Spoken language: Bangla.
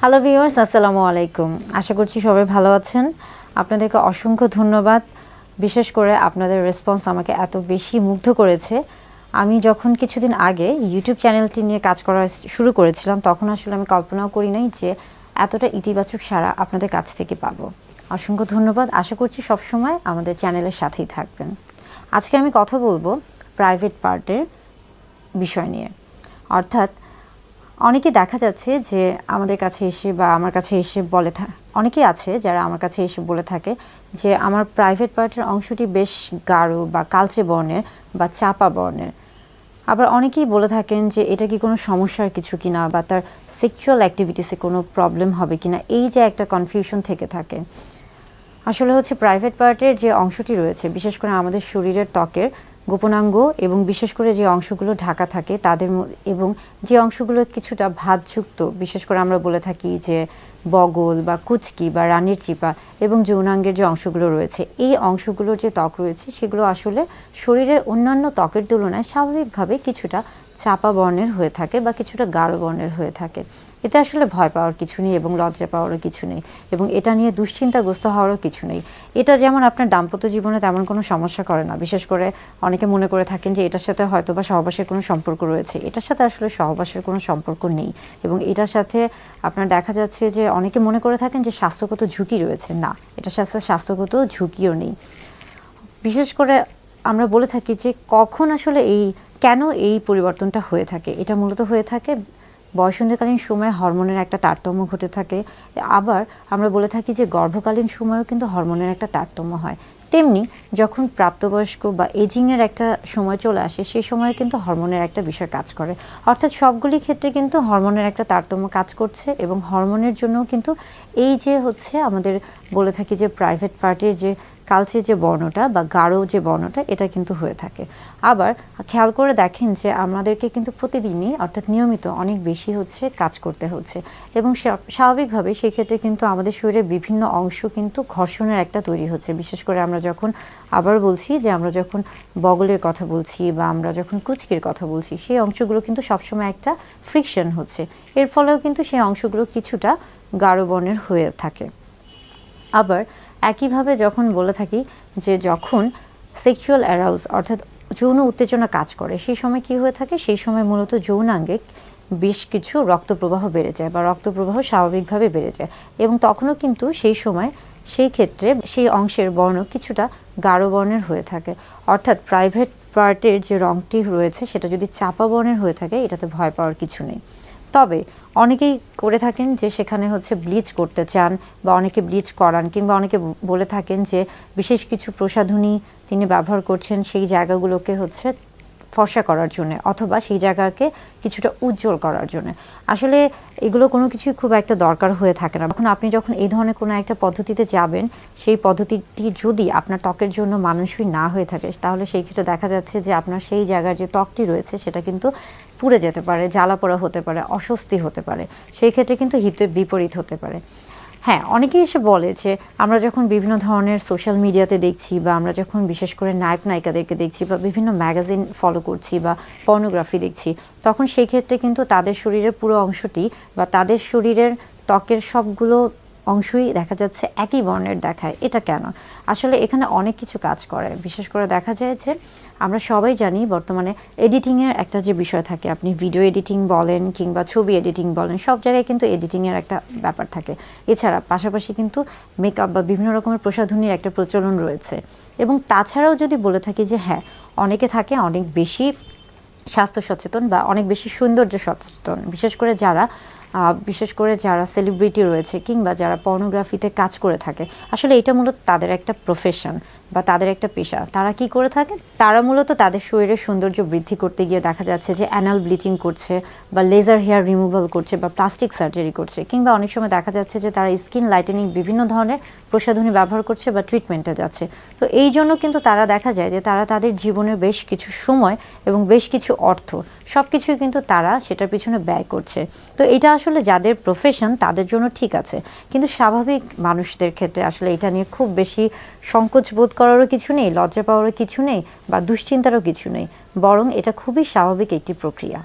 হ্যালো ভিউয়ার্স, আসসালামু আলাইকুম। আশা করছি সবাই ভালো আছেন। আপনাদেরকে অসংখ্য ধন্যবাদ। বিশেষ করে আপনাদের রেসপন্স আমাকে এত বেশি মুগ্ধ করেছে। আমি যখন কিছুদিন আগে ইউটিউব চ্যানেলটি নিয়ে কাজ করা শুরু করেছিলাম, তখন আসলে আমি কল্পনাও করি নাই যে এতটা ইতিবাচক সাড়া আপনাদের কাছ থেকে পাবো। অসংখ্য ধন্যবাদ। আশা করছি সবসময় আমাদের চ্যানেলের সাথেই থাকবেন। আজকে আমি কথা বলবো প্রাইভেট পার্টের বিষয় নিয়ে। অর্থাৎ অনেকে দেখা যাচ্ছে যে আমাদের কাছে এসে বা আমার কাছে এসে বলে অনেকেই আছে যারা আমার কাছে এসে বলে থাকে যে আমার প্রাইভেট পার্টের অংশটি বেশ গাঢ় বা কালচে বর্ণের বা চাপা বর্ণের। আবার অনেকেই বলে থাকেন যে এটা কি কোনো সমস্যার কিছু কিনা বা তার সেক্সুয়াল অ্যাক্টিভিটিসে কোনো প্রবলেম হবে কিনা, এই যে একটা কনফিউশন থেকে থাকে। আসলে হচ্ছে প্রাইভেট পার্টের যে অংশটি রয়েছে, বিশেষ করে আমাদের শরীরের ত্বকের গোপনাঙ্গ এবং বিশেষ করে যে অংশগুলো ঢাকা থাকে তাদের এবং যে অংশগুলো কিছুটা ভাঁজযুক্ত, বিশেষ করে আমরা বলে থাকি যে বগল বা কুচকি বা রানীর চিপা এবং যৌনাঙ্গের যে অংশগুলো রয়েছে, এই অংশগুলোর যে ত্বক রয়েছে সেগুলো আসলে শরীরের অন্যান্য ত্বকের তুলনায় স্বাভাবিকভাবে কিছুটা চাপা বর্ণের হয়ে থাকে বা কিছুটা গাঢ় বর্ণের হয়ে থাকে। এতে আসলে ভয় পাওয়ার কিছু নেই এবং লজ্জা পাওয়ারও কিছু নেই এবং এটা নিয়ে দুশ্চিন্তাগ্রস্ত হওয়ারও কিছু নেই। এটা যেমন আপনার দাম্পত্য জীবনে তেমন কোনো সমস্যা করে না। বিশেষ করে অনেকে মনে করে থাকেন যে এটার সাথে হয়তো বা সহবাসের কোনো সম্পর্ক রয়েছে। এটার সাথে আসলে সহবাসের কোনো সম্পর্ক নেই এবং এটার সাথে আপনার দেখা যাচ্ছে যে অনেকে মনে করে থাকেন যে স্বাস্থ্যগত ঝুঁকি রয়েছে। না, এটার সাথে স্বাস্থ্যগত ঝুঁকিও নেই। বিশেষ করে আমরা বলে থাকি যে কখন আসলে কেন এই পরিবর্তনটা হয়ে থাকে। এটা মূলত হয়ে থাকে বয়সন্ধিকালীন সময়ে হরমোনের একটা তারতম্য ঘটে থাকে। আবার আমরা বলে থাকি যে গর্ভকালীন সময়েও কিন্তু হরমোনের একটা তারতম্য হয়। তেমনি যখন প্রাপ্তবয়স্ক বা এজিংয়ের একটা সময় চলে আসে, সেই সময়ে কিন্তু হরমোনের একটা বিষয় কাজ করে। অর্থাৎ সবগুলি ক্ষেত্রে কিন্তু হরমোনের একটা তারতম্য কাজ করছে এবং হরমোনের জন্য কিন্তু এই যে হচ্ছে আমাদের বলে থাকি যে প্রাইভেট পার্টের যে কালচে যে বর্ণটা বা গাঢ় যে বর্ণটা, এটা কিন্তু হয়ে থাকে। আবার খেয়াল করে দেখেন যে আমাদেরকে কিন্তু প্রতিদিনই অর্থাৎ নিয়মিত অনেক বেশি হচ্ছে কাজ করতে হচ্ছে এবং স্বাভাবিকভাবে সেক্ষেত্রে কিন্তু আমাদের শরীরের বিভিন্ন অংশ কিন্তু ঘর্ষণের একটা তৈরি হচ্ছে। বিশেষ করে আমরা যখন আবার বলছি যে আমরা যখন বগলের কথা বলছি বা আমরা যখন কুচকির কথা বলছি, সেই অংশগুলো কিন্তু সবসময় একটা ফ্রিকশন হচ্ছে। এর ফলেও কিন্তু সেই অংশগুলো কিছুটা গাঢ় বর্ণের হয়ে থাকে। আবার একইভাবে যখন বলে থাকি যে যখন সেক্সুয়াল অ্যারাউজ অর্থাৎ যৌন উত্তেজনা কাজ করে, সেই সময় কি হয়ে থাকে, সেই সময় মূলত যৌনাঙ্গে বেশ কিছু রক্তপ্রবাহ বেড়ে যায় বা রক্তপ্রবাহ স্বাভাবিকভাবে বেড়ে যায় এবং তখনও কিন্তু সেই ক্ষেত্রে সেই অংশের বর্ণ কিছুটা গাঢ় বর্ণের হয়ে থাকে। অর্থাৎ প্রাইভেট পার্টের যে রঙটি রয়েছে সেটা যদি চাপা বর্ণের হয়ে থাকে, এটাতে ভয় পাওয়ার কিছু নেই। তবে অনেকেই করে থাকেন যে সেখানে হচ্ছে ব্লিচ করতে চান বা অনেকে ব্লিচ করান, কিংবা অনেকে বলে থাকেন যে বিশেষ কিছু প্রসাধনী তিনি ব্যবহার করছেন সেই জায়গাগুলোকে হচ্ছে ফর্সা করার জন্য অথবা সেই জায়গাকে কিছুটা উজ্জ্বল করার জন্য। আসলে এগুলো কোনো কিছুই খুব একটা দরকার হয়ে থাকে না। আপনি যখন এই ধরনের কোনো একটা পদ্ধতিতে যাবেন, সেই পদ্ধতিটি যদি আপনার ত্বকের জন্য মানানসই না হয়ে থাকে, তাহলে সেই ক্ষেত্রে দেখা যাচ্ছে যে আপনার সেই জায়গার যে ত্বকটি রয়েছে সেটা কিন্তু পুড়ে যেতে পারে, জ্বালা পোড়া হতে পারে, অস্বস্তি হতে পারে। সেই ক্ষেত্রে কিন্তু হিতে বিপরীত হতে পারে। হ্যাঁ, অনেকেই এসে বলে যে আমরা যখন বিভিন্ন ধরনের সোশ্যাল মিডিয়াতে দেখছি বা আমরা যখন বিশেষ করে নায়ক নায়িকাদেরকে দেখছি বা বিভিন্ন ম্যাগাজিন ফলো করছি বা পর্নোগ্রাফি দেখছি, তখন সেই ক্ষেত্রে কিন্তু তাদের শরীরের পুরো অংশটি বা তাদের শরীরের ত্বকের সবগুলো অংশই দেখা যাচ্ছে একই বর্ণের দেখায়। এটা কেন? আসলে এখানে অনেক কিছু কাজ করে। বিশেষ করে দেখা যায় যে আমরা সবাই জানি বর্তমানে এডিটিংয়ের একটা যে বিষয় থাকে, আপনি ভিডিও এডিটিং বলেন কিংবা ছবি এডিটিং বলেন, সব জায়গায় কিন্তু এডিটিংয়ের একটা ব্যাপার থাকে। এছাড়া পাশাপাশি কিন্তু মেকআপ বা বিভিন্ন রকমের প্রসাধনীর একটা প্রচলন রয়েছে। এবং তাছাড়াও যদি বলে থাকি যে হ্যাঁ, অনেকে থাকে অনেক বেশি স্বাস্থ্য সচেতন বা অনেক বেশি সৌন্দর্য সচেতন, বিশেষ করে যারা সেলিব্রিটি রয়েছে কিংবা যারা পর্নোগ্রাফিতে কাজ করে থাকে। আসলে এটা মূলত তাদের একটা প্রফেশন বা তাদের একটা পেশা। তারা কি করে থাকে, তারা মূলত তাদের শরীরের সৌন্দর্য বৃদ্ধি করতে গিয়ে দেখা যাচ্ছে যে অ্যানাল ব্লিচিং করছে বা লেজার হেয়ার রিমুভাল করছে বা প্লাস্টিক সার্জারি করছে, কিংবা অনেক সময় দেখা যাচ্ছে যে তারা স্কিন লাইটেনিং বিভিন্ন ধরনের প্রসাধনী ব্যবহার করছে বা ট্রিটমেন্টে যাচ্ছে। তো এই জন্য কিন্তু তারা দেখা যায় যে তারা তাদের জীবনের বেশ কিছু সময় এবং বেশ কিছু অর্থ সব কিছুই কিন্তু তারা সেটার পিছনে ব্যয় করছে। তো এটা আসলে যাদের প্রফেশন তাদের জন্য ঠিক আছে, কিন্তু স্বাভাবিক মানুষদের ক্ষেত্রে আসলে এটা নিয়ে খুব বেশি সংকোচ বোধ করারও কিছু নেই, লজ্জা পাওয়ারও কিছু নেই বা দুশ্চিন্তারও কিছু নেই, বরং এটা খুবই স্বাভাবিক একটি প্রক্রিয়া।